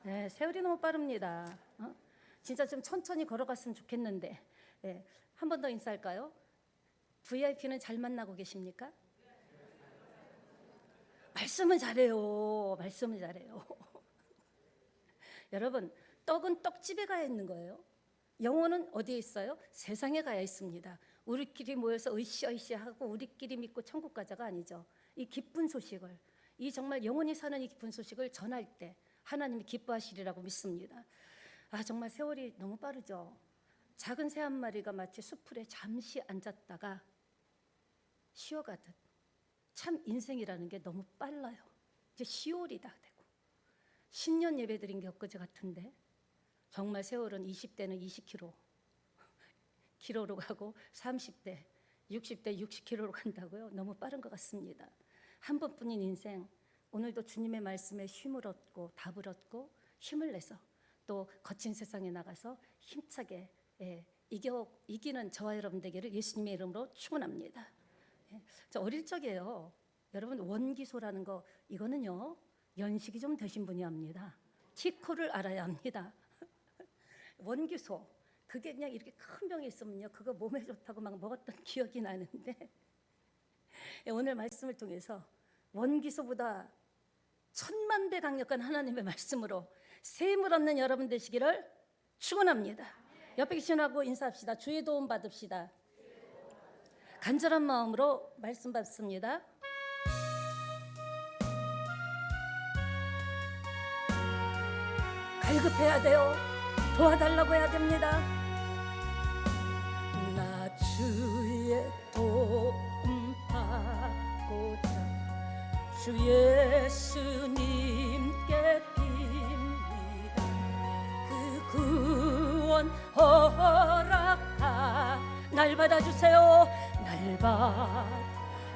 네, 세월이 너무 빠릅니다. 진짜 좀 천천히 걸어갔으면 좋겠는데. 네, 한 번 더 인사할까요? VIP는 잘 만나고 계십니까? 말씀은 잘해요. 말씀은 잘해요. 여러분, 떡은 떡집에 가야 있는 거예요. 영혼은 어디에 있어요? 세상에 가야 있습니다. 우리끼리 모여서 으쌰으쌰하고 우리끼리 믿고 천국 가자가 아니죠. 이 기쁜 소식을, 이 정말 영혼이 사는 이 기쁜 소식을 전할 때 하나님이 기뻐하시리라고 믿습니다. 정말 세월이 너무 빠르죠. 작은 새 한 마리가 마치 숲풀에 잠시 앉았다가 쉬어가듯 참 인생이라는 게 너무 빨라요. 이제 10월이 다 되고 신년 예배 드린 게 엊그제 같은데 정말 세월은 20대는 20km로 가고 30대, 60대 60km로 간다고요. 너무 빠른 것 같습니다. 한 번뿐인 인생, 오늘도 주님의 말씀에 힘을 얻고 답을 얻고 힘을 내서 또 거친 세상에 나가서 힘차게 이기는 저와 여러분 되기를 예수님의 이름으로 축원합니다. 저 어릴 적에요. 여러분 원기소라는 거 이거는요 연식이 좀 되신 분이 합니다. 티코를 알아야 합니다. 원기소 그게 그냥 이렇게 큰 병이 있으면요 그거 몸에 좋다고 막 먹었던 기억이 나는데 오늘 말씀을 통해서 원기소보다 1000만 배 강력한 하나님의 말씀으로 샘을 얻는 여러분 되시기를 축원합니다. 옆에 계시는하고 인사합시다. 주의 도움 받읍시다. 간절한 마음으로 말씀 받습니다. 갈급해야 돼요. 도와달라고 해야 됩니다. 나 주의 도움 받고자 주 예수님께 빕니다. 그 구원 허락하 날 받아주세요.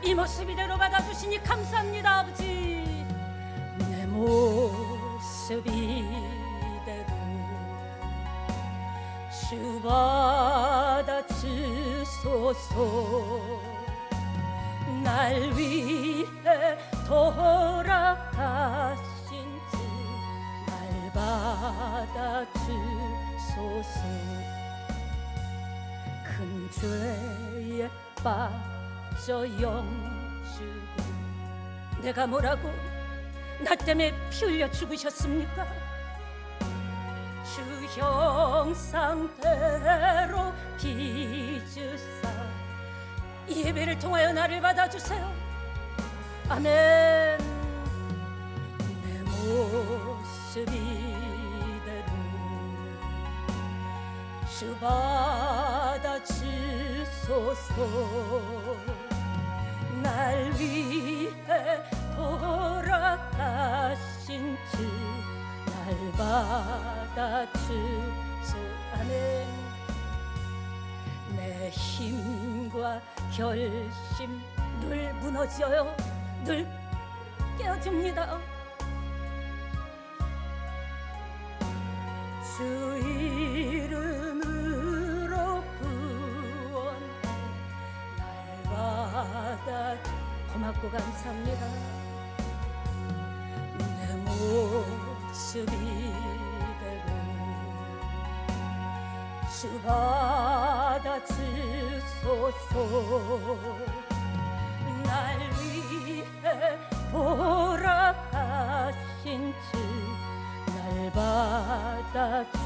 이 모습 이대로 받아주시니 감사합니다. 아버지 내 모습 이대로 주 받아주소서. 날 위해 돌아가신 주 날 받아주소서. 큰 죄에 빠져 영주고 내가 뭐라고 나 때문에 피 흘려 죽으셨습니까? 주 형상대로 빚으사 이 예배를 통하여 나를 받아주세요. 아멘. 내 모습 이대로 주 받아주소서. 날 위해 돌아가신 주 날 받아주소. 아멘. 내 힘과 결심 늘 무너져요. 늘 깨어집니다. 주 이름으로 구원 날 받아 고맙고 감사합니다. 내 모습 이대로 주 받아주소서. 날 위해 돌아가신 주 날 받아주소서.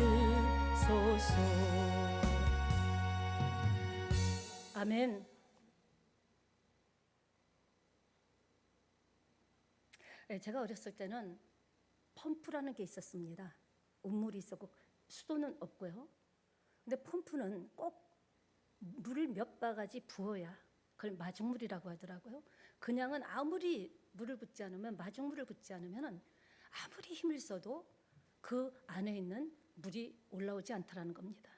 아멘. 제가 어렸을 때는 펌프라는 게 있었습니다. 운물이 있었고 수도는 없고요. 근데 펌프는 꼭 물을 몇 바가지 부어야 그걸 마중물이라고 하더라고요. 그냥은 아무리 물을 붓지 않으면 마중물을 붓지 않으면 아무리 힘을 써도 그 안에 있는 물이 올라오지 않더라는 겁니다.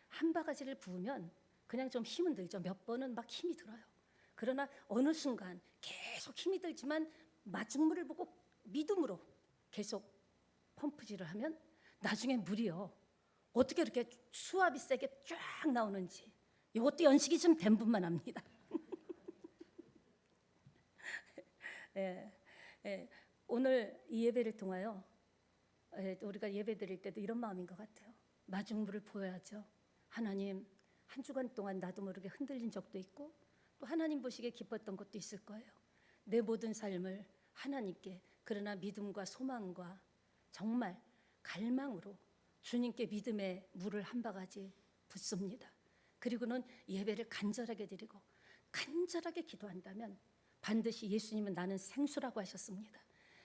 한 바가지를 부으면 그냥 좀 힘은 들죠. 몇 번은 막 힘이 들어요. 그러나 어느 순간 계속 힘이 들지만 마중물을 보고 믿음으로 계속 펌프질을 하면 나중에 물이요 어떻게 이렇게 수압이 세게 쫙 나오는지 이것도 연식이 좀 된 분만 압니다. 오늘 이 예배를 통하여 우리가 예배 드릴 때도 이런 마음인 것 같아요. 마중물을 보여야죠. 하나님, 한 주간 동안 나도 모르게 흔들린 적도 있고 또 하나님 보시기에 기뻤던 것도 있을 거예요. 내 모든 삶을 하나님께, 그러나 믿음과 소망과 정말 갈망으로 주님께 믿음의 물을 한 바가지 붓습니다. 그리고는 예배를 간절하게 드리고 간절하게 기도한다면 반드시 예수님은 나는 생수라고 하셨습니다.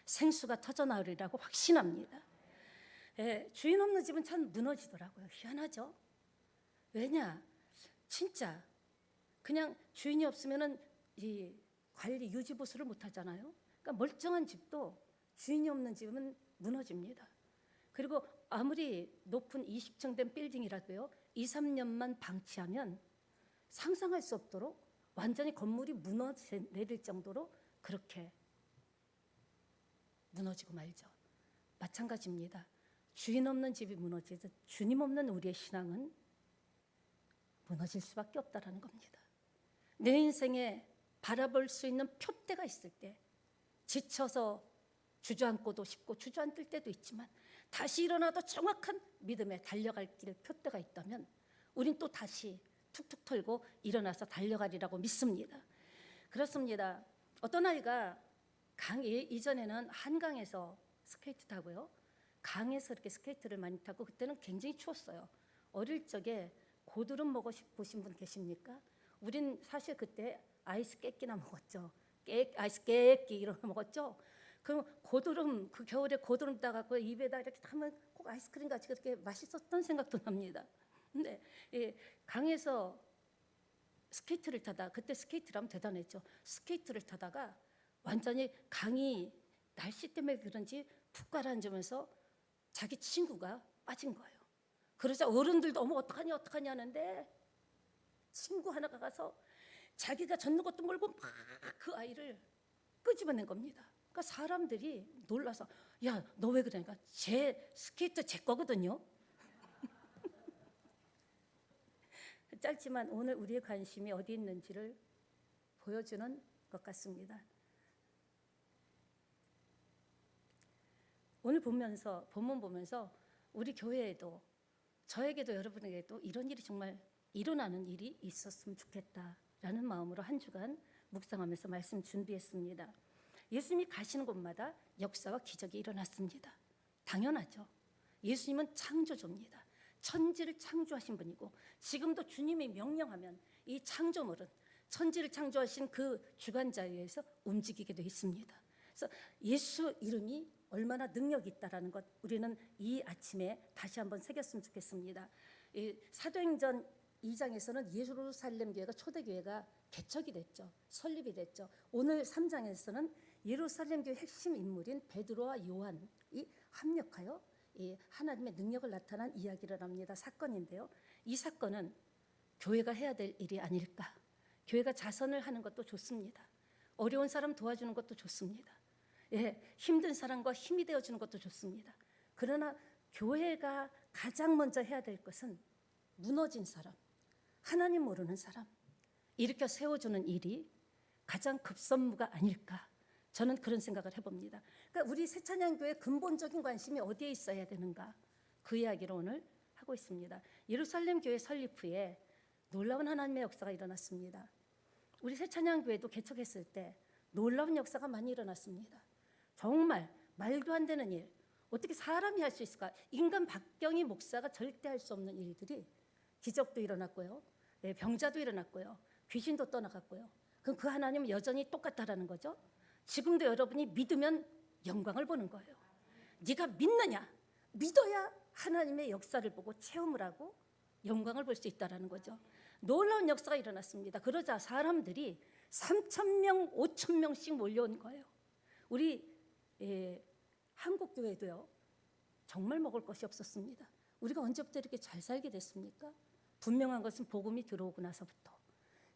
생수가 터져나오리라고 확신합니다. 주인 없는 집은 참 무너지더라고요. 희한하죠? 왜냐? 진짜 그냥 주인이 없으면은 이 관리 유지 보수를 못 하잖아요. 그러니까 멀쩡한 집도 주인이 없는 집은 무너집니다. 그리고 아무리 높은 20층 된 빌딩이라도요, 2, 3년만 방치하면 상상할 수 없도록 완전히 건물이 무너내릴 정도로 그렇게 무너지고 말죠. 마찬가지입니다. 주인 없는 집이 무너지듯 주님 없는 우리의 신앙은 무너질 수밖에 없다라는 겁니다. 내 인생에 바라볼 수 있는 표대가 있을 때 지쳐서 주저앉고도 싶고 주저앉을 때도 있지만 다시 일어나도 정확한 믿음에 달려갈 길 표대가 있다면 우린 또 다시 툭툭 털고 일어나서 달려가리라고 믿습니다. 그렇습니다. 어떤 아이가 이전에는 한강에서 스케이트 타고요, 강에서 이렇게 스케이트를 많이 타고 그때는 굉장히 추웠어요. 어릴 적에 고드름 먹어보신 분 계십니까? 우린 사실 그때 아이스 깨끼나 먹었죠. 아이스 깨끼 이런 거 먹었죠. 그럼 고드름, 그 겨울에 고드름 따갖고 입에다 이렇게 하면 꼭 아이스크림 같이 그렇게 맛있었던 생각도 납니다. 근데 강에서 스케이트를 타다, 그때 스케이트라면 대단했죠. 스케이트를 타다가 완전히 강이 날씨 때문에 그런지 푹 가라앉으면서 자기 친구가 빠진 거예요. 그러자 어른들도 어머 어떡하니 하는데 친구 하나가 가서 자기가 젖는 것도 모르고 막 그 아이를 끄집어낸 겁니다. 그러니까 사람들이 놀라서 야, 너 왜 그러니까 제 스케이트 제 거거든요. 짧지만 오늘 우리의 관심이 어디 있는지를 보여주는 것 같습니다. 오늘 본문 보면서 우리 교회에도 저에게도 여러분에게도 이런 일이 정말 일어나는 일이 있었으면 좋겠다라는 마음으로 한 주간 묵상하면서 말씀 준비했습니다. 예수님이 가시는 곳마다 역사와 기적이 일어났습니다. 당연하죠. 예수님은 창조주입니다. 천지를 창조하신 분이고 지금도 주님이 명령하면 이 창조물은 천지를 창조하신 그 주관자에 의해서 움직이게 되어 있습니다. 그래서 예수 이름이 얼마나 능력이 있다라는 것 우리는 이 아침에 다시 한번 새겼으면 좋겠습니다. 사도행전 2장에서는 예루살렘 교회가 초대교회가 개척이 됐죠. 설립이 됐죠. 오늘 3장에서는 예루살렘 교회 핵심 인물인 베드로와 요한이 합력하여 이 하나님의 능력을 나타난 이야기를 합니다. 사건인데요. 이 사건은 교회가 해야 될 일이 아닐까. 교회가 자선을 하는 것도 좋습니다. 어려운 사람 도와주는 것도 좋습니다. 힘든 사람과 힘이 되어주는 것도 좋습니다. 그러나 교회가 가장 먼저 해야 될 것은 무너진 사람, 하나님 모르는 사람 일으켜 세워주는 일이 가장 급선무가 아닐까. 저는 그런 생각을 해봅니다. 그러니까 우리 새찬양교회 근본적인 관심이 어디에 있어야 되는가, 그 이야기를 오늘 하고 있습니다. 예루살렘 교회 설립 후에 놀라운 하나님의 역사가 일어났습니다. 우리 새찬양교회도 개척했을 때 놀라운 역사가 많이 일어났습니다. 정말 말도 안 되는 일, 어떻게 사람이 할 수 있을까? 인간 박경희 목사가 절대 할 수 없는 일들이, 기적도 일어났고요, 병자도 일어났고요, 귀신도 떠나갔고요. 그럼 그 하나님은 여전히 똑같다라는 거죠. 지금도 여러분이 믿으면 영광을 보는 거예요. 네가 믿느냐? 믿어야 하나님의 역사를 보고 체험을 하고 영광을 볼 수 있다라는 거죠. 놀라운 역사가 일어났습니다. 그러자 사람들이 3,000명, 5,000명씩 몰려온 거예요. 우리 한국 교회도요, 정말 먹을 것이 없었습니다. 우리가 언제부터 이렇게 잘 살게 됐습니까? 분명한 것은 복음이 들어오고 나서부터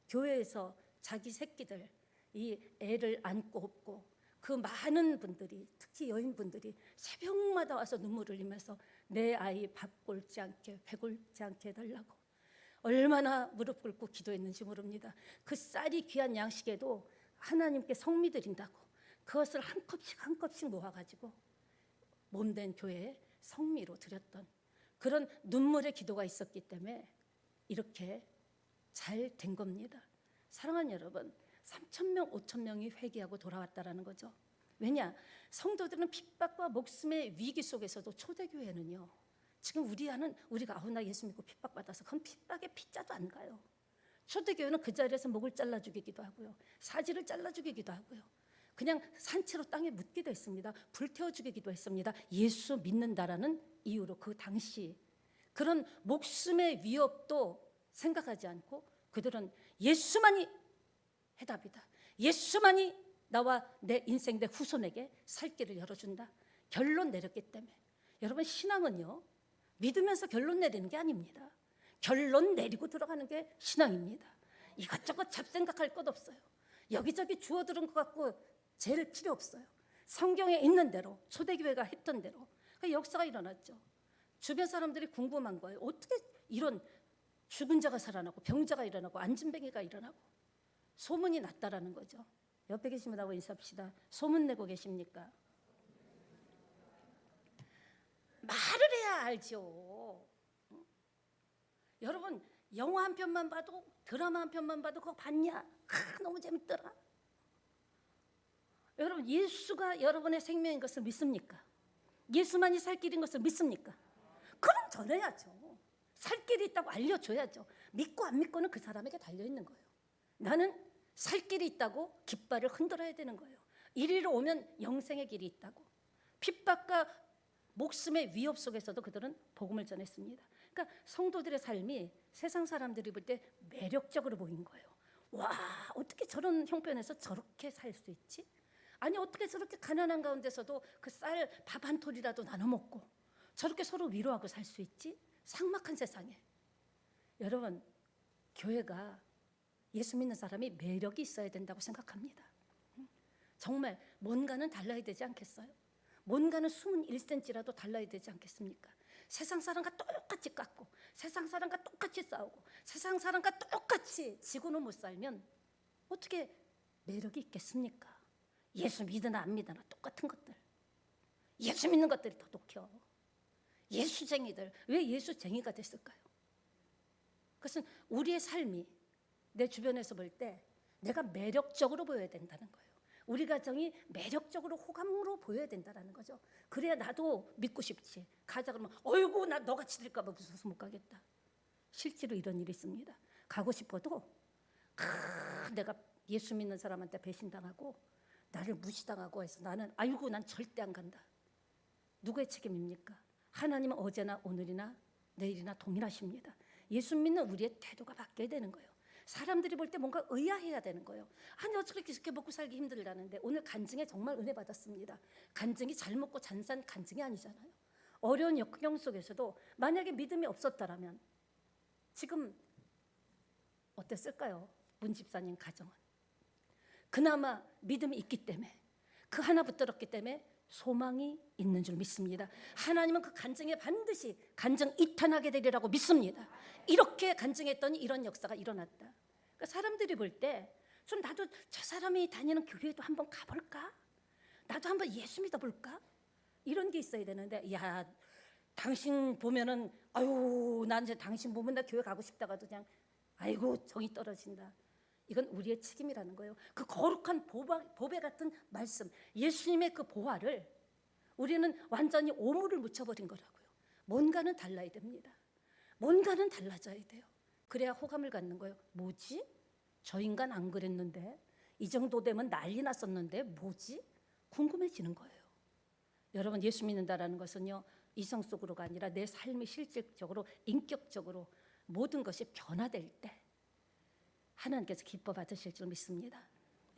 교회에서 자기 새끼들, 이 애를 안고 업고 그 많은 분들이, 특히 여인분들이 새벽마다 와서 눈물을 흘리면서 내 아이 밥 굶지 않게, 배 굶지 않게 해달라고 얼마나 무릎 꿇고 기도했는지 모릅니다. 그 쌀이 귀한 양식에도 하나님께 성미 드린다고 그것을 한 컵씩 한 컵씩 모아가지고 몸된 교회에 성미로 드렸던 그런 눈물의 기도가 있었기 때문에 이렇게 잘 된 겁니다. 사랑하는 여러분, 3,000명, 5,000명이 회개하고 돌아왔다라는 거죠. 왜냐? 성도들은 핍박과 목숨의 위기 속에서도 초대교회는요, 지금 우리가 나 예수 믿고 핍박받아서 그건 핍박의 피자도 안 가요. 초대교회는 그 자리에서 목을 잘라 죽이기도 하고요, 사지를 잘라 죽이기도 하고요, 그냥 산채로 땅에 묻기도 했습니다. 불태워 죽이기도 했습니다. 예수 믿는다라는 이유로. 그 당시 그런 목숨의 위협도 생각하지 않고 그들은 예수만이 해답이다, 예수만이 나와 내 인생 내 후손에게 살 길을 열어준다, 결론 내렸기 때문에. 여러분, 신앙은요, 믿으면서 결론 내리는 게 아닙니다. 결론 내리고 들어가는 게 신앙입니다. 이것저것 잡생각할 것 없어요. 여기저기 주워들은 것 같고 제일 필요 없어요. 성경에 있는 대로, 초대교회가 했던 대로 그 역사가 일어났죠. 주변 사람들이 궁금한 거예요. 어떻게 이런 죽은 자가 살아나고 병자가 일어나고 앉은뱅이가 일어나고 소문이 났다라는 거죠. 옆에 계신 분하고 인사합시다. 소문 내고 계십니까? 말을 해야 알죠. 여러분, 영화 한 편만 봐도, 드라마 한 편만 봐도 그거 봤냐? 너무 재밌더라. 여러분, 예수가 여러분의 생명인 것을 믿습니까? 예수만이 살 길인 것을 믿습니까? 그럼 전해야죠. 살 길이 있다고 알려줘야죠. 믿고 안 믿고는 그 사람에게 달려있는 거예요. 나는 살 길이 있다고 깃발을 흔들어야 되는 거예요. 이리로 오면 영생의 길이 있다고. 핍박과 목숨의 위협 속에서도 그들은 복음을 전했습니다. 그러니까 성도들의 삶이 세상 사람들이 볼 때 매력적으로 보인 거예요. 와, 어떻게 저런 형편에서 저렇게 살 수 있지? 아니, 어떻게 저렇게 가난한 가운데서도 그 쌀 밥 한 톨이라도 나눠 먹고 저렇게 서로 위로하고 살 수 있지? 삭막한 세상에. 여러분, 교회가 예수 믿는 사람이 매력이 있어야 된다고 생각합니다. 정말 뭔가는 달라야 되지 않겠어요? 뭔가는 숨은 1cm라도 달라야 되지 않겠습니까? 세상 사람과 똑같이 깎고 세상 사람과 똑같이 싸우고 세상 사람과 똑같이 지고는 못 살면 어떻게 매력이 있겠습니까? 예수 믿으나 안 믿으나 똑같은 것들. 예수 믿는 것들이 더 독혀. 예수쟁이들. 왜 예수쟁이가 됐을까요? 그것은 우리의 삶이 내 주변에서 볼 때 내가 매력적으로 보여야 된다는 거예요. 우리 가정이 매력적으로 호감으로 보여야 된다는 거죠. 그래야 나도 믿고 싶지. 가자 그러면 어이구, 나 너같이 될까 봐 무서워서 못 가겠다. 실제로 이런 일이 있습니다. 가고 싶어도 내가 예수 믿는 사람한테 배신당하고 나를 무시당하고 해서 나는 아이고, 난 절대 안 간다. 누구의 책임입니까? 하나님은 어제나 오늘이나 내일이나 동일하십니다. 예수 믿는 우리의 태도가 바뀌어야 되는 거예요. 사람들이 볼 때 뭔가 의아해야 되는 거예요. 아니, 어떻게 이렇게 먹고 살기 힘들다는데. 오늘 간증에 정말 은혜 받았습니다. 간증이 잘 먹고 잘 산 간증이 아니잖아요. 어려운 역경 속에서도 만약에 믿음이 없었다라면 지금 어땠을까요? 문 집사님 가정은. 그나마 믿음이 있기 때문에, 그 하나 붙들었기 때문에 소망이 있는 줄 믿습니다. 하나님은 그 간증에 반드시 간증 이탄하게 되리라고 믿습니다. 이렇게 간증했더니 이런 역사가 일어났다. 그러니까 사람들이 볼 때 좀 나도 저 사람이 다니는 교회도 한번 가볼까? 나도 한번 예수 믿어볼까? 이런 게 있어야 되는데, 야, 당신 보면은 아유, 난 이제 당신 보면 나 교회 가고 싶다가도 그냥 아이고, 정이 떨어진다. 이건 우리의 책임이라는 거예요. 그 거룩한 보배 같은 말씀, 예수님의 그 보화를 우리는 완전히 오물을 묻혀버린 거라고요. 뭔가는 달라야 됩니다. 뭔가는 달라져야 돼요. 그래야 호감을 갖는 거예요. 뭐지? 저 인간 안 그랬는데, 이 정도 되면 난리 났었는데 뭐지? 궁금해지는 거예요. 여러분, 예수 믿는다라는 것은요, 이성 속으로가 아니라 내 삶이 실질적으로 인격적으로 모든 것이 변화될 때 하나님께서 기뻐 받으실 줄 믿습니다.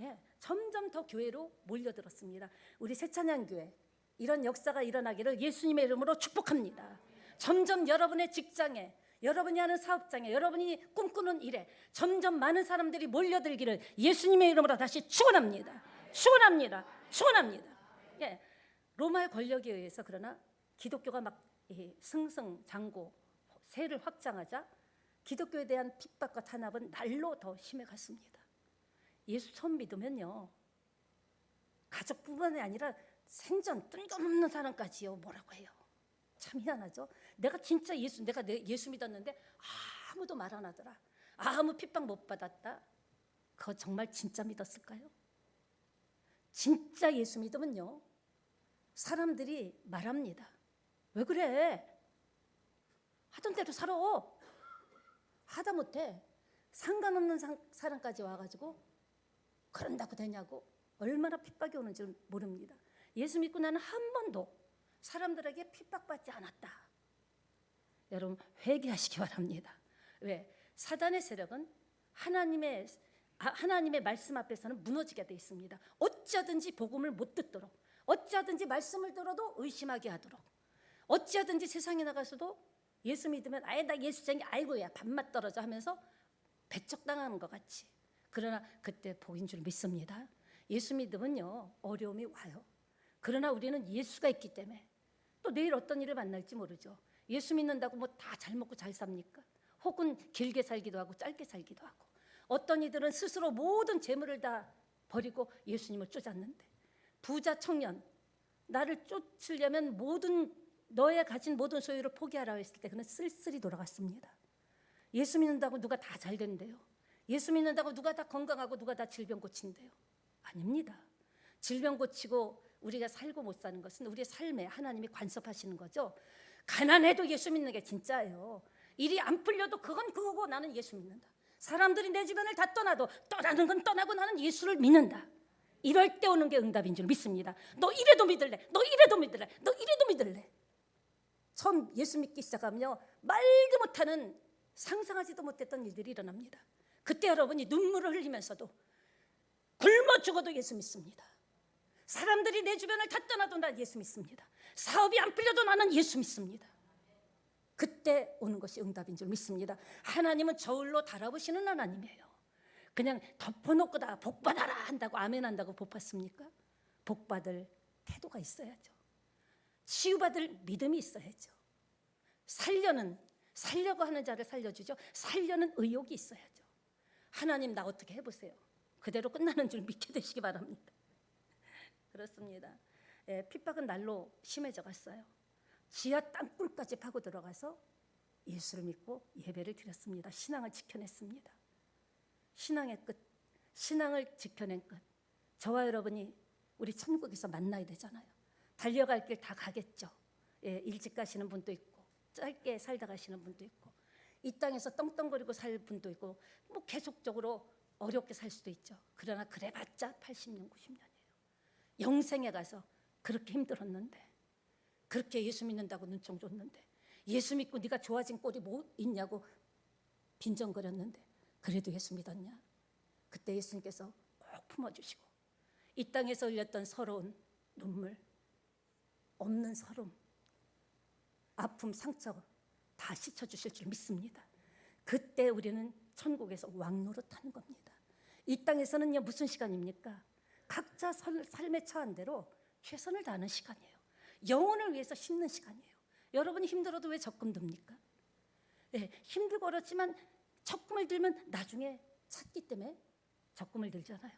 예, 점점 더 교회로 몰려들었습니다. 우리 새찬양교회 이런 역사가 일어나기를 예수님의 이름으로 축복합니다. 점점 여러분의 직장에, 여러분이 하는 사업장에, 여러분이 꿈꾸는 일에 점점 많은 사람들이 몰려들기를 예수님의 이름으로 다시 축원합니다. 축원합니다. 축원합니다. 예, 로마의 권력에 의해서 그러나 기독교가 막 승승장구 세를 확장하자 기독교에 대한 핍박과 탄압은 날로 더 심해갔습니다. 예수 처음 믿으면요, 가족뿐만이 아니라 생전 뜬금없는 사람까지요 뭐라고 해요. 참 희한하죠. 내가 진짜 내가 예수 믿었는데 아무도 말 안 하더라. 아무 핍박 못 받았다. 그거 정말 진짜 믿었을까요? 진짜 예수 믿으면요 사람들이 말합니다. 왜 그래? 하던 대로 살아. 하다 못해 상관없는 사람까지 와가지고 그런다고 되냐고 얼마나 핍박이 오는지 모릅니다. 예수 믿고 나는 한 번도 사람들에게 핍박받지 않았다. 여러분 회개하시기 바랍니다. 왜? 사단의 세력은 하나님의 말씀 앞에서는 무너지게 돼 있습니다. 어찌하든지 복음을 못 듣도록, 어찌하든지 말씀을 들어도 의심하게 하도록, 어찌하든지 세상에 나가서도 예수 믿으면 아예 나 예수쟁이 아이고야 밥맛 떨어져 하면서 배척당하는 것 같이. 그러나 그때 복인 줄 믿습니다. 예수 믿으면요 어려움이 와요. 그러나 우리는 예수가 있기 때문에 또 내일 어떤 일을 만날지 모르죠. 예수 믿는다고 뭐 다 잘 먹고 잘 삽니까? 혹은 길게 살기도 하고 짧게 살기도 하고, 어떤 이들은 스스로 모든 재물을 다 버리고 예수님을 쫓았는데, 부자 청년 나를 쫓으려면 너의 가진 모든 소유를 포기하라 했을 때 그는 쓸쓸히 돌아갔습니다. 예수 믿는다고 누가 다 잘 된대요? 예수 믿는다고 누가 다 건강하고 누가 다 질병 고친대요? 아닙니다. 질병 고치고 우리가 살고 못 사는 것은 우리의 삶에 하나님이 간섭하시는 거죠. 가난해도 예수 믿는 게 진짜예요. 일이 안 풀려도 그건 그거고 나는 예수 믿는다. 사람들이 내 주변을 다 떠나도 떠나는 건 떠나고 나는 예수를 믿는다. 이럴 때 오는 게 응답인 줄 믿습니다. 너 이래도 믿을래? 너 이래도 믿을래? 너 이래도 믿을래? 처음 예수 믿기 시작하면요 말도 못하는 상상하지도 못했던 일들이 일어납니다. 그때 여러분이 눈물을 흘리면서도 굶어 죽어도 예수 믿습니다. 사람들이 내 주변을 다 떠나도 난 예수 믿습니다. 사업이 안 풀려도 나는 예수 믿습니다. 그때 오는 것이 응답인 줄 믿습니다. 하나님은 저울로 달아보시는 하나님이에요. 그냥 덮어놓고 다 복받아라 한다고 아멘 한다고 복 받습니까? 복받을 태도가 있어야죠. 치유받을 믿음이 있어야죠. 살려고 하는 자를 살려주죠. 살려는 의욕이 있어야죠. 하나님 나 어떻게 해보세요. 그대로 끝나는 줄 믿게 되시기 바랍니다. 그렇습니다. 핍박은 날로 심해져 갔어요. 지하 땅굴까지 파고 들어가서 예수를 믿고 예배를 드렸습니다. 신앙을 지켜냈습니다. 신앙의 끝, 신앙을 지켜낸 끝. 저와 여러분이 우리 천국에서 만나야 되잖아요. 달려갈 길 다 가겠죠. 일찍 가시는 분도 있고 짧게 살다 가시는 분도 있고, 이 땅에서 떵떵거리고 살 분도 있고, 뭐 계속적으로 어렵게 살 수도 있죠. 그러나 그래봤자 80년, 90년이에요. 영생에 가서 그렇게 힘들었는데, 그렇게 예수 믿는다고 눈총 줬는데, 예수 믿고 네가 좋아진 꼴이 뭐 있냐고 빈정거렸는데, 그래도 예수 믿었냐? 그때 예수님께서 꼭 품어주시고 이 땅에서 흘렸던 서러운 눈물, 없는 서름, 아픔, 상처 다 씻어주실 줄 믿습니다. 그때 우리는 천국에서 왕노릇하는 겁니다. 이 땅에서는요 무슨 시간입니까? 각자 삶에 처한 대로 최선을 다하는 시간이에요. 영혼을 위해서 심는 시간이에요. 여러분이 힘들어도 왜 적금 듭니까? 힘들고 어렵지만 적금을 들면 나중에 찾기 때문에 적금을 들잖아요.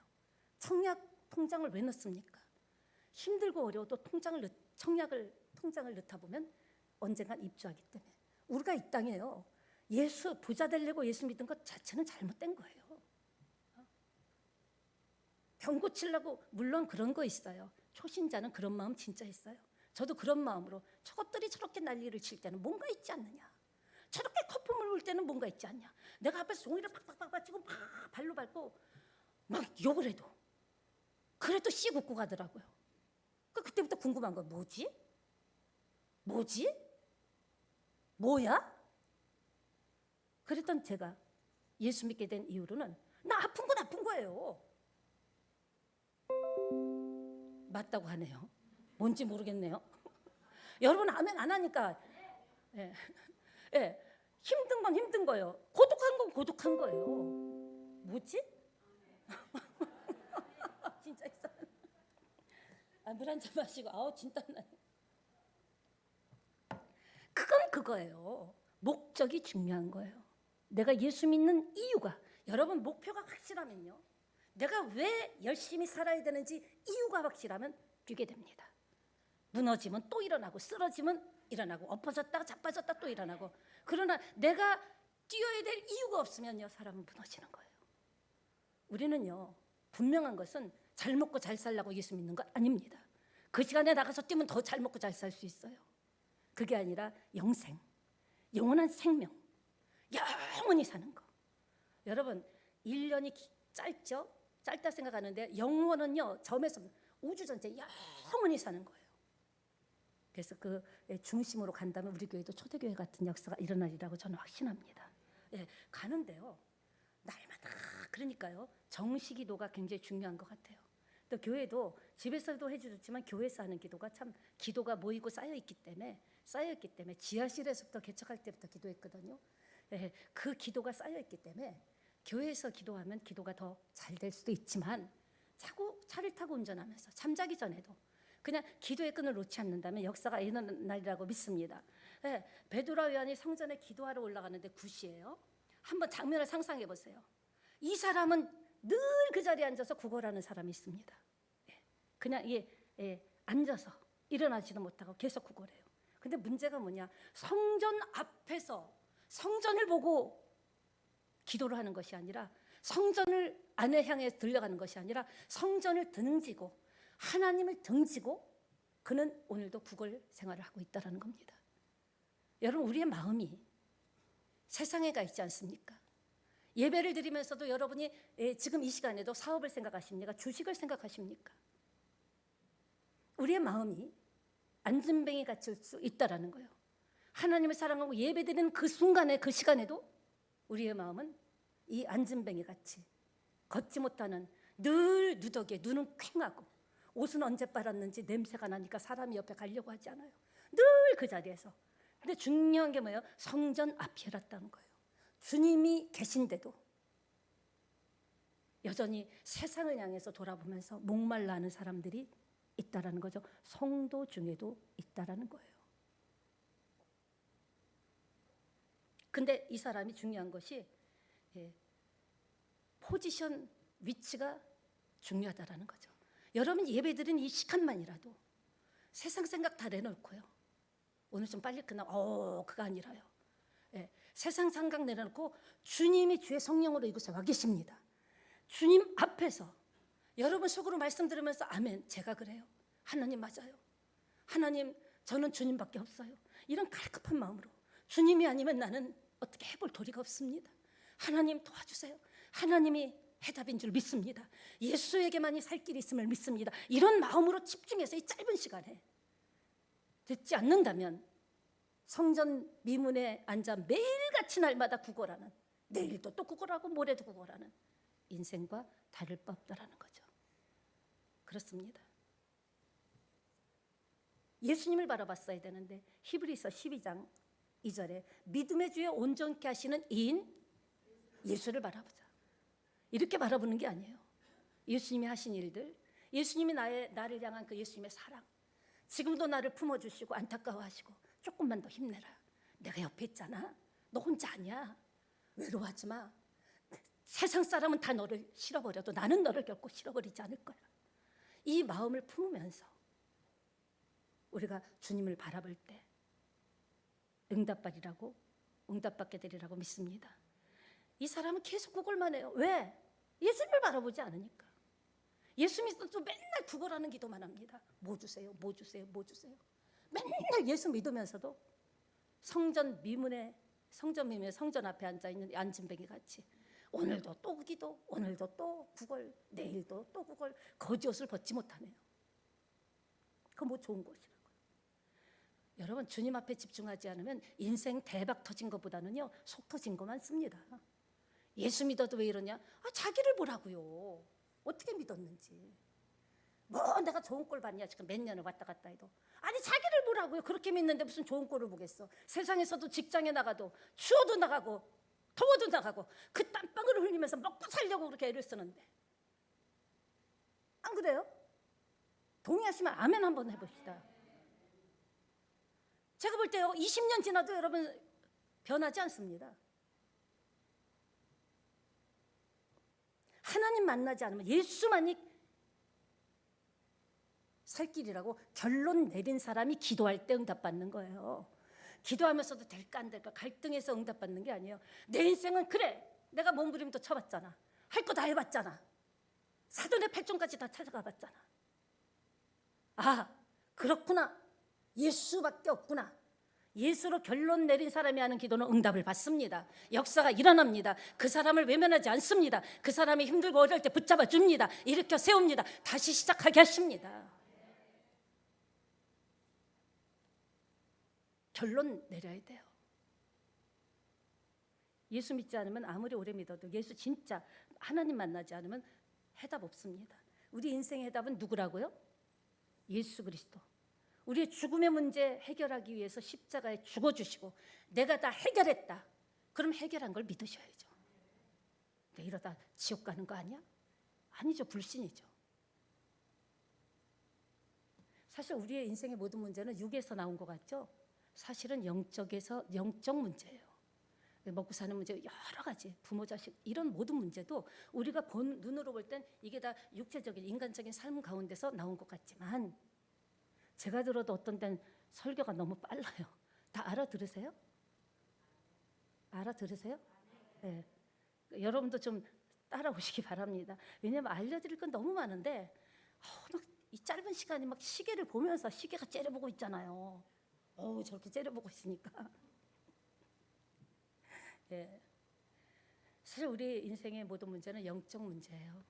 청약 통장을 왜 넣습니까? 힘들고 어려워도 통장을 넣다 보면 언젠간 입주하기 때문에. 우리가 이 땅에요 부자 되려고 예수 믿은 것 자체는 잘못된 거예요. 병 고치려고 물론 그런 거 있어요. 초신자는 그런 마음 진짜 있어요. 저도 그런 마음으로 저것들이 저렇게 난리를 칠 때는 뭔가 있지 않느냐, 저렇게 거품을 올 때는 뭔가 있지 않냐, 내가 앞에서 종이를 팍팍팍 치고 막 발로 밟고 막 욕을 해도 그래도 씩 웃고 가더라고요. 그때부터 궁금한 거 뭐지? 뭐야? 그랬던 제가 예수 믿게 된 이후로는 나 아픈 건 아픈 거예요. 맞다고 하네요. 뭔지 모르겠네요. 여러분 아멘 안 하니까. 힘든 건 힘든 거예요. 고독한 건 고독한 거예요. 뭐지? 진짜 이상하네. 물 한 잔 마시고 진짜 나네. 그건 그거예요. 목적이 중요한 거예요. 내가 예수 믿는 이유가, 여러분 목표가 확실하면요 내가 왜 열심히 살아야 되는지 이유가 확실하면 뛰게 됩니다. 무너지면 또 일어나고, 쓰러지면 일어나고, 엎어졌다가 자빠졌다 또 일어나고. 그러나 내가 뛰어야 될 이유가 없으면요, 사람은 무너지는 거예요. 우리는요, 분명한 것은 잘 먹고 잘 살라고 예수 믿는 것 아닙니다. 그 시간에 나가서 뛰면 더 잘 먹고 잘 살 수 있어요. 그게 아니라 영생, 영원한 생명, 영원히 사는 거. 여러분, 1년이 짧죠? 짧다 생각하는데 영원은요, 점에서 우주 전체 영원히 사는 거예요. 그래서 그 중심으로 간다면 우리 교회도 초대교회 같은 역사가 일어나리라고 저는 확신합니다. 예, 가는데요, 날마다, 그러니까요, 정시기도가 굉장히 중요한 것 같아요. 또 교회도 집에서도 해주셨지만 교회에서 하는 기도가 참 기도가 모이고 쌓여있기 때문에 지하실에서부터 개척할 때부터 기도했거든요. 예, 그 기도가 쌓여있기 때문에 교회에서 기도하면 기도가 더 잘 될 수도 있지만 자꾸 차를 타고 운전하면서 잠자기 전에도 그냥 기도의 끈을 놓지 않는다면 역사가 일어날이라고 믿습니다. 예, 베드로 요한이 성전에 기도하러 올라가는데 굿이에요. 한번 장면을 상상해 보세요. 이 사람은 늘 그 자리에 앉아서 구걸하는 사람이 있습니다. 예, 그냥 앉아서 일어나지도 못하고 계속 구걸해요. 근데 문제가 뭐냐? 성전 앞에서 성전을 보고 기도를 하는 것이 아니라, 성전을 안에 향해 들려가는 것이 아니라 성전을 등지고 하나님을 등지고 그는 오늘도 구걸 생활을 하고 있다는 겁니다. 여러분, 우리의 마음이 세상에 가 있지 않습니까? 예배를 드리면서도 여러분이 지금 이 시간에도 사업을 생각하십니까? 주식을 생각하십니까? 우리의 마음이 안전뱅이 갇힐 수 있다라는 거예요. 하나님을 사랑하고 예배드리는 그 순간에, 그 시간에도 우리의 마음은 이 안전뱅이 같이 걷지 못하는, 늘 누더기에 눈은 퀭하고 옷은 언제 빨았는지 냄새가 나니까 사람이 옆에 가려고 하지 않아요. 늘 그 자리에서. 근데 중요한 게 뭐예요? 성전 앞이었다는 거예요. 주님이 계신데도 여전히 세상을 향해서 돌아보면서 목말라 하는 사람들이 있다라는 거죠. 성도 중에도 있다라는 거예요. 근데 이 사람이 중요한 것이 포지션, 위치가 중요하다라는 거죠. 여러분, 예배드린 이 시간만이라도 세상 생각 다 내놓고요, 오늘 좀 빨리 끝나고 그거 아니라요. 세상 생각 내려놓고 주님이 주의 성령으로 이곳에 와 계십니다. 주님 앞에서 여러분 속으로 말씀 들으면서 아멘, 제가 그래요. 하나님 맞아요. 하나님, 저는 주님밖에 없어요. 이런 갈급한 마음으로 주님이 아니면 나는 어떻게 해볼 도리가 없습니다. 하나님 도와주세요. 하나님이 해답인 줄 믿습니다. 예수에게만이 살 길이 있음을 믿습니다. 이런 마음으로 집중해서 이 짧은 시간에 듣지 않는다면 성전 미문에 앉아 매일같이 날마다 구걸하는, 내일도 또 구걸하고 모레도 구걸하는 인생과 다를 바 없다라는 거죠. 그렇습니다. 예수님을 바라봤어야 되는데 히브리서 12장 2절에 믿음의 주에 온전케 하시는 이인 예수를 바라보자. 이렇게 바라보는 게 아니에요. 예수님이 하신 일들, 예수님이 나를 향한 그 예수님의 사랑, 지금도 나를 품어주시고 안타까워하시고 조금만 더 힘내라. 내가 옆에 있잖아. 너 혼자 아니야. 외로워하지 마. 세상 사람은 다 너를 싫어버려도 나는 너를 결코 싫어버리지 않을 거야. 이 마음을 품으면서 우리가 주님을 바라볼 때 응답받게 되리라고 믿습니다. 이 사람은 계속 구걸만 해요. 왜? 예수님을 바라보지 않으니까. 예수 믿어도 맨날 구걸하는 기도만 합니다. 뭐 주세요, 뭐 주세요, 뭐 주세요. 맨날 예수 믿으면서도 성전 미문에 성전 앞에 앉아있는 안진뱅이 같이 오늘도 또 기도, 오늘도 또 구걸, 내일도 또 구걸, 거지옷을 벗지 못하네요. 그거 뭐 좋은 것이라고요. 여러분, 주님 앞에 집중하지 않으면 인생 대박 터진 것보다는요, 속 터진 것만 씁니다. 예수 믿어도 왜 이러냐? 자기를 보라고요. 어떻게 믿었는지. 뭐 내가 좋은 꼴 봤냐, 지금 몇 년을 왔다 갔다 해도. 아니, 자기를 보라고요. 그렇게 믿는데 무슨 좋은 꼴을 보겠어. 세상에서도 직장에 나가도 추워도 나가고 더워도 나가고 그 땀방울을 흘리면서 먹고 살려고 그렇게 애를 쓰는데, 안 그래요? 동의하시면 아멘 한번 해봅시다. 제가 볼 때요, 20년 지나도 여러분 변하지 않습니다. 하나님 만나지 않으면, 예수만이 살 길이라고 결론 내린 사람이 기도할 때 응답받는 거예요. 기도하면서도 될까 안 될까 갈등해서 응답받는 게 아니에요. 내 인생은 그래, 내가 몸부림도 쳐봤잖아. 할 거 다 해봤잖아. 사돈의 팔종까지 다 찾아가 봤잖아. 아, 그렇구나. 예수밖에 없구나. 예수로 결론 내린 사람이 하는 기도는 응답을 받습니다. 역사가 일어납니다. 그 사람을 외면하지 않습니다. 그 사람이 힘들고 어려울 때 붙잡아 줍니다. 일으켜 세웁니다. 다시 시작하게 하십니다. 결론 내려야 돼요. 예수 믿지 않으면 아무리 오래 믿어도, 예수 진짜 하나님 만나지 않으면 해답 없습니다. 우리 인생의 해답은 누구라고요? 예수 그리스도. 우리의 죽음의 문제 해결하기 위해서 십자가에 죽어주시고 내가 다 해결했다. 그럼 해결한 걸 믿으셔야죠. 이러다 지옥 가는 거 아니야? 아니죠. 불신이죠. 사실 우리의 인생의 모든 문제는 육에서 나온 것 같죠? 사실은 영적 문제예요. 먹고 사는 문제, 여러 가지, 부모 자식 이런 모든 문제도 우리가 눈으로 볼 땐 이게 다 육체적인 인간적인 삶 가운데서 나온 것 같지만, 제가 들어도 어떤 때는 설교가 너무 빨라요. 다 알아들으세요? 알아들으세요? 네. 여러분도 좀 따라오시기 바랍니다. 왜냐하면 알려드릴 건 너무 많은데 막 이 짧은 시간에 막 시계를 보면서, 시계가 째려보고 있잖아요. 저렇게 째려보고 있으니까. 예. 사실 우리 인생의 모든 문제는 영적 문제예요.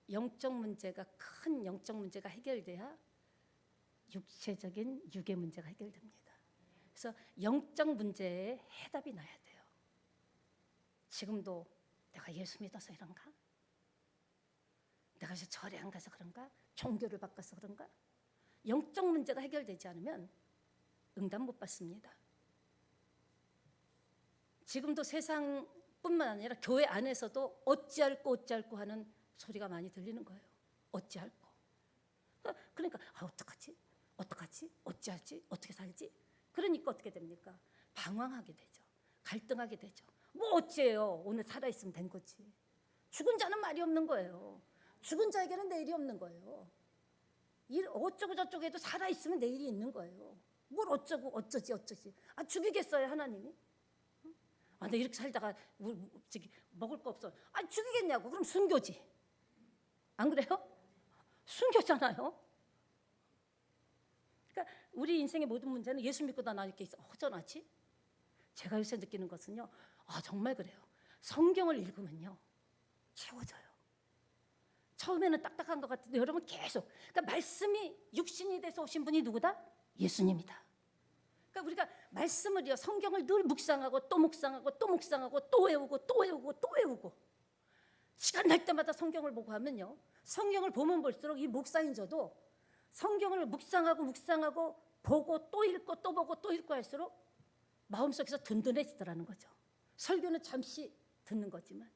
영적 문제가, 큰 영적 문제가 해결돼야 육체적인 육의 문제가 해결됩니다. 그래서 영적 문제에 해답이 나야 돼요. 지금도 내가 예수 믿어서 이런가? 내가 절에 안 가서 그런가? 종교를 바꿔서 그런가? 영적 문제가 해결되지 않으면 응답 못 받습니다. 지금도 세상뿐만 아니라 교회 안에서도 어찌할꼬 하는 소리가 많이 들리는 거예요. 어찌할꼬. 그러니까 어떡하지? 어찌할지? 어떻게 살지? 그러니까 어떻게 됩니까? 방황하게 되죠. 갈등하게 되죠. 뭐 어찌해요? 오늘 살아있으면 된 거지. 죽은 자는 말이 없는 거예요. 죽은 자에게는 내일이 없는 거예요. 어쩌고 저쩌고 해도 살아있으면 내일이 있는 거예요. 뭘 어쩌지. 죽이겠어요 하나님이? 나 이렇게 살다가 먹을 거 없어. 죽이겠냐고. 그럼 순교지. 안 그래요? 순교잖아요. 그러니까 우리 인생의 모든 문제는 예수 믿고 나 이렇게 허전하지? 제가 요새 느끼는 것은요, 정말 그래요. 성경을 읽으면요 채워져요. 처음에는 딱딱한 것 같은데 여러분 계속, 그러니까 말씀이 육신이 돼서 오신 분이 누구다? 예수님이다. 그러니까 우리가 말씀을요, 성경을 늘 묵상하고 또 묵상하고 또 묵상하고 또 외우고 시간 날 때마다 성경을 보고 하면요, 성경을 보면 볼수록 이 목사인 저도 성경을 묵상하고 보고 또 읽고 또 보고 또 읽고 할수록 마음속에서 든든해지더라는 거죠. 설교는 잠시 듣는 거지만,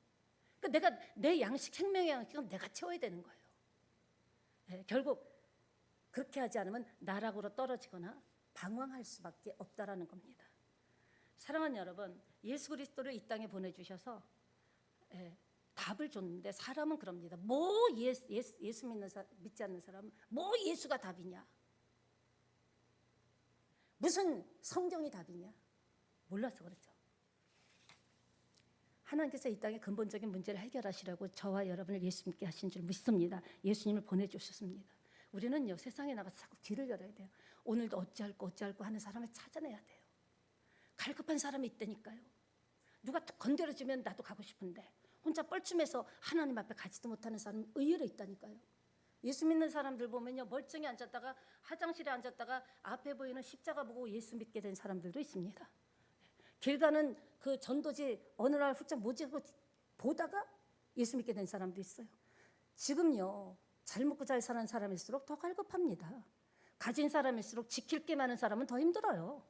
그러니까 내가 내 양식, 생명의 양식은 내가 채워야 되는 거예요. 네, 결국 그렇게 하지 않으면 나락으로 떨어지거나 방황할 수밖에 없다라는 겁니다. 사랑하는 여러분, 예수 그리스도를 이 땅에 보내주셔서 답을 줬는데, 사람은 그럽니다. 뭐 예수 믿지 않는 사람은 뭐 예수가 답이냐? 무슨 성경이 답이냐? 몰라서 그렇죠. 하나님께서 이 땅의 근본적인 문제를 해결하시라고 저와 여러분을 예수 믿게 하신 줄 믿습니다. 예수님을 보내주셨습니다. 우리는요, 세상에 나가서 자꾸 귀를 열어야 돼요. 오늘도 어찌할꼬 하는 사람을 찾아내야 돼요. 갈급한 사람이 있다니까요. 누가 건드려주면 나도 가고 싶은데 혼자 뻘쭘해서 하나님 앞에 가지도 못하는 사람이 의외로 있다니까요. 예수 믿는 사람들 보면요, 멀쩡히 앉았다가 화장실에 앉았다가 앞에 보이는 십자가 보고 예수 믿게 된 사람들도 있습니다. 길 가는 그 전도지 어느 날 훌쩍 모지고 보다가 예수 믿게 된 사람도 있어요. 지금요, 잘 먹고 잘 사는 사람일수록 더 갈급합니다. 가진 사람일수록 지킬 게 많은 사람은 더 힘들어요.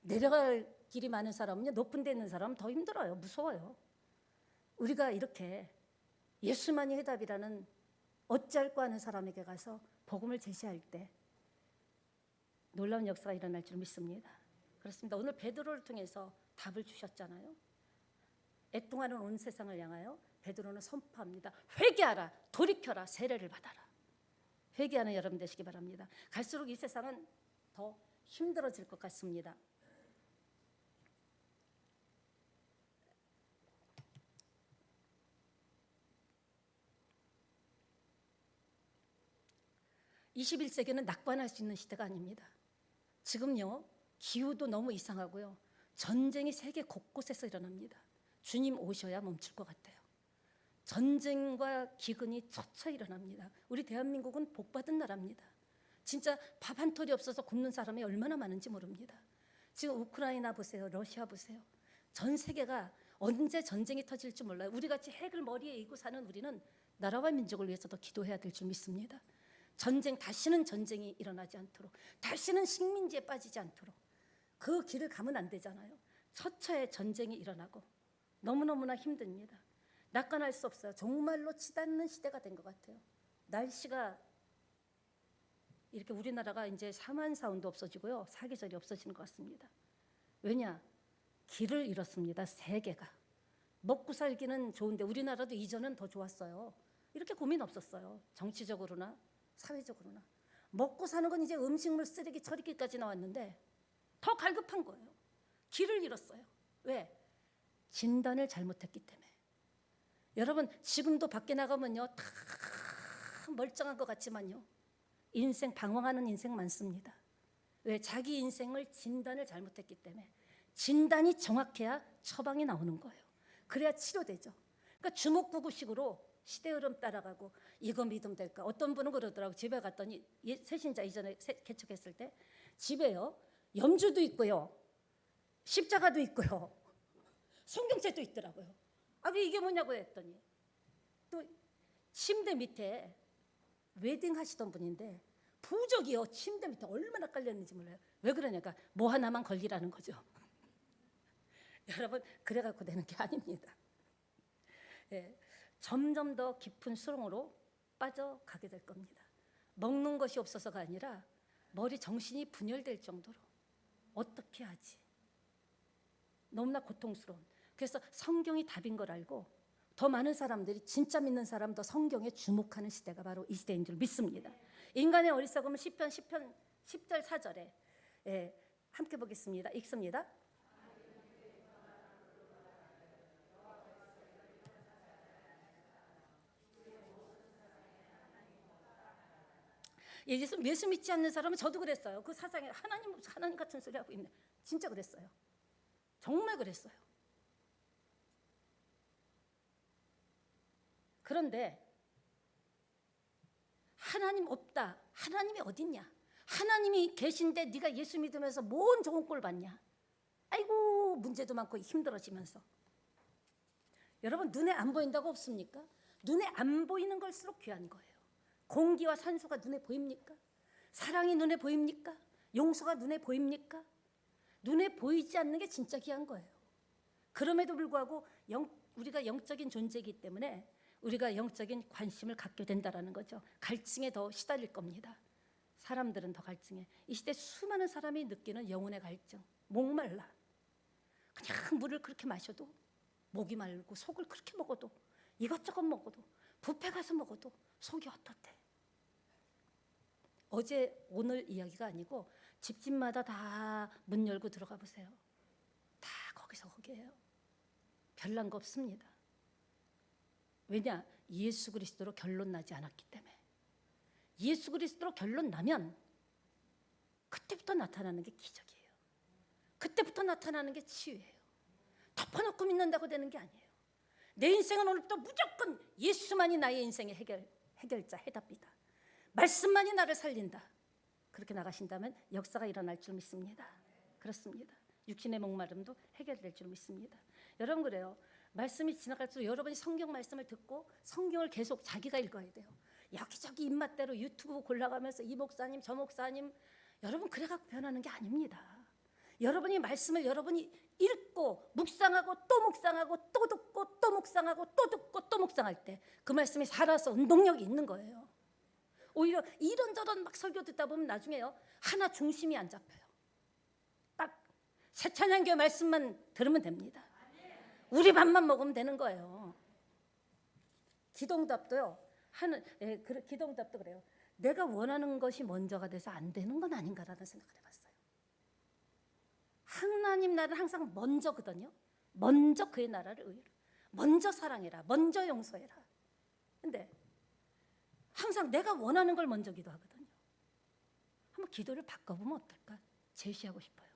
내려갈 길이 많은 사람은요, 높은 데 있는 사람은 더 힘들어요. 무서워요. 우리가 이렇게 예수만이 해답이라는 어찌할꼬 하는 사람에게 가서 복음을 제시할 때 놀라운 역사가 일어날 줄 믿습니다. 그렇습니다. 오늘 베드로를 통해서 답을 주셨잖아요. 애통하는 온 세상을 향하여 베드로는 선포합니다. 회개하라, 돌이켜라, 세례를 받아라. 회개하는 여러분 되시기 바랍니다. 갈수록 이 세상은 더 힘들어질 것 같습니다. (21세기는) 낙관할 수 있는 시대가 아닙니다. 지금요, 기후도 너무 이상하고요, 전쟁이 세계 곳곳에서 일어납니다. 주님 오셔야 멈출 것 같아요. 전쟁과 기근이 처처 일어납니다. 우리 대한민국은 복받은 나라입니다. 진짜 밥 한 톨이 없어서 굶는 사람이 얼마나 많은지 모릅니다. 지금 우크라이나 보세요, 러시아 보세요. 전 세계가 언제 전쟁이 터질지 몰라요. 우리같이 핵을 머리에 이고 사는 우리는 나라와 민족을 위해서 더 기도해야 될 줄 믿습니다. 다시는 전쟁이 일어나지 않도록, 다시는 식민지에 빠지지 않도록 그 길을 가면 안 되잖아요. 처처에 전쟁이 일어나고 너무너무나 힘듭니다. 낙관할 수 없어요. 정말로 치닫는 시대가 된 것 같아요. 날씨가 이렇게 우리나라가 이제 사만사운도 없어지고요, 사계절이 없어지는 것 같습니다. 왜냐? 길을 잃었습니다. 세계가. 먹고 살기는 좋은데 우리나라도 이전은 더 좋았어요. 이렇게 고민 없었어요. 정치적으로나 사회적으로나. 먹고 사는 건 이제 음식물 쓰레기 처리기까지 나왔는데 더 갈급한 거예요. 길을 잃었어요. 왜? 진단을 잘못했기 때문에. 여러분, 지금도 밖에 나가면요, 다 멀쩡한 것 같지만요, 인생 방황하는 인생 많습니다. 왜? 자기 인생을 진단을 잘못했기 때문에. 진단이 정확해야 처방이 나오는 거예요. 그래야 치료되죠. 그러니까 주먹구구식으로 시대 흐름 따라가고 이거 믿으면 될까? 어떤 분은 그러더라고. 집에 갔더니, 새신자 이전에 개척했을 때 집에요, 염주도 있고요, 십자가도 있고요, 성경책도 있더라고요. 왜 이게 뭐냐고 했더니, 또 침대 밑에 웨딩 하시던 분인데 부적이요, 침대 밑에 얼마나 깔렸는지 몰라요. 왜 그러냐니까 뭐 하나만 걸리라는 거죠. 여러분, 그래갖고 되는 게 아닙니다. 예, 점점 더 깊은 수렁으로 빠져가게 될 겁니다. 먹는 것이 없어서가 아니라 머리 정신이 분열될 정도로 어떻게 하지? 너무나 고통스러운. 그래서 성경이 답인 걸 알고 더 많은 사람들이, 진짜 믿는 사람도 성경에 주목하는 시대가 바로 이 시대인 줄 믿습니다. 인간의 어리석음은 시편 10절 4절에 함께 보겠습니다. 읽습니다. 예수 믿지 않는 사람은, 저도 그랬어요. 그 사상에 하나님 같은 소리 하고 있네. 진짜 그랬어요. 정말 그랬어요. 그런데 하나님 없다. 하나님이 어딨냐? 하나님이 계신데 네가 예수 믿으면서 뭔 좋은 꼴 봤냐? 아이고, 문제도 많고 힘들어지면서. 여러분, 눈에 안 보인다고 없습니까? 눈에 안 보이는 걸수록 귀한 거예요. 공기와 산소가 눈에 보입니까? 사랑이 눈에 보입니까? 용서가 눈에 보입니까? 눈에 보이지 않는 게 진짜 귀한 거예요. 그럼에도 불구하고 우리가 영적인 존재이기 때문에 우리가 영적인 관심을 갖게 된다는 거죠. 갈증에 더 시달릴 겁니다. 사람들은 더 갈증에. 이 시대 수많은 사람이 느끼는 영혼의 갈증, 목말라. 그냥 물을 그렇게 마셔도 목이 말고, 속을 그렇게 먹어도, 이것저것 먹어도, 뷔페 가서 먹어도 속이 어떻대. 어제 오늘 이야기가 아니고 집집마다 다 문 열고 들어가 보세요. 다 거기에요. 별난 거 없습니다. 왜냐? 예수 그리스도로 결론 나지 않았기 때문에. 예수 그리스도로 결론 나면 그때부터 나타나는 게 기적이에요. 그때부터 나타나는 게 치유예요. 덮어놓고 믿는다고 되는 게 아니에요. 내 인생은 오늘부터 무조건 예수만이 나의 인생의 해결자, 해답이다. 말씀만이 나를 살린다. 그렇게 나가신다면 역사가 일어날 줄 믿습니다. 그렇습니다. 육신의 목마름도 해결될 줄 믿습니다. 여러분, 그래요. 말씀이 지나갈수록 여러분이 성경 말씀을 듣고 성경을 계속 자기가 읽어야 돼요. 여기저기 입맛대로 유튜브 골라가면서 이 목사님 저 목사님, 여러분 그래갖고 변하는 게 아닙니다. 여러분이 말씀을 여러분이 읽고 묵상하고 또 묵상하고 또 듣고 또 묵상하고 또 듣고 또 묵상할 때 그 말씀이 살아서 운동력이 있는 거예요. 오히려 이런저런 막 설교 듣다 보면 나중에요, 하나 중심이 안 잡혀요. 딱 새찬양교회 말씀만 들으면 됩니다. 우리 밥만 먹으면 되는 거예요. 기도응답도요. 기도응답도 그래요. 내가 원하는 것이 먼저가 돼서 안 되는 건 아닌가라는 생각을 해봤어요. 하나님 나라는 항상 먼저거든요. 먼저 그의 나라를 의로, 먼저 사랑해라, 먼저 용서해라. 근데 항상 내가 원하는 걸 먼저 기도하거든요. 한번 기도를 바꿔보면 어떨까? 제시하고 싶어요.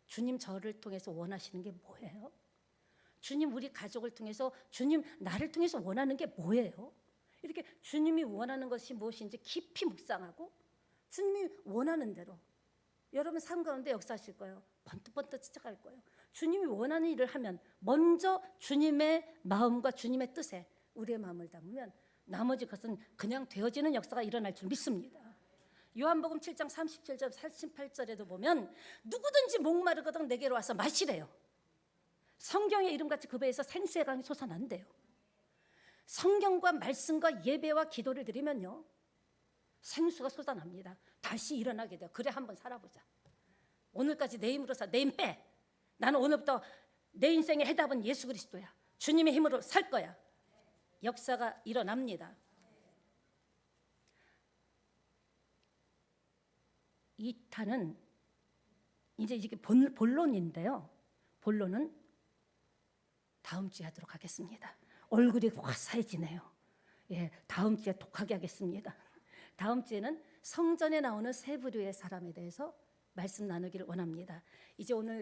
주님 저를 통해서 원하시는 게 뭐예요? 주님 우리 가족을 통해서, 주님 나를 통해서 원하는 게 뭐예요? 이렇게 주님이 원하는 것이 무엇인지 깊이 묵상하고 주님이 원하는 대로 여러분 삶 가운데 역사하실 거예요. 번뜩번뜩 찾아갈 거예요. 주님이 원하는 일을 하면 먼저 주님의 마음과 주님의 뜻에 우리의 마음을 담으면 나머지 것은 그냥 되어지는 역사가 일어날 줄 믿습니다. 요한복음 7장 37절 38절에도 보면 누구든지 목마르거든 내게로 와서 마시래요. 성경의 이름같이 그 배에서 생수의 강이 솟아난대요. 성경과 말씀과 예배와 기도를 드리면요 생수가 솟아납니다. 다시 일어나게 돼요. 그래 한번 살아보자. 오늘까지 내 힘으로 내 힘 빼. 나는 오늘부터 내 인생의 해답은 예수 그리스도야. 주님의 힘으로 살 거야. 역사가 일어납니다. 2탄은 이제 이게 본론인데요. 본론은 다음 주에 하도록 하겠습니다. 얼굴이 화사해지네요. 예, 다음 주에 독하게 하겠습니다. 다음 주에는 성전에 나오는 세 부류의 사람에 대해서 말씀 나누기를 원합니다. 이제 오늘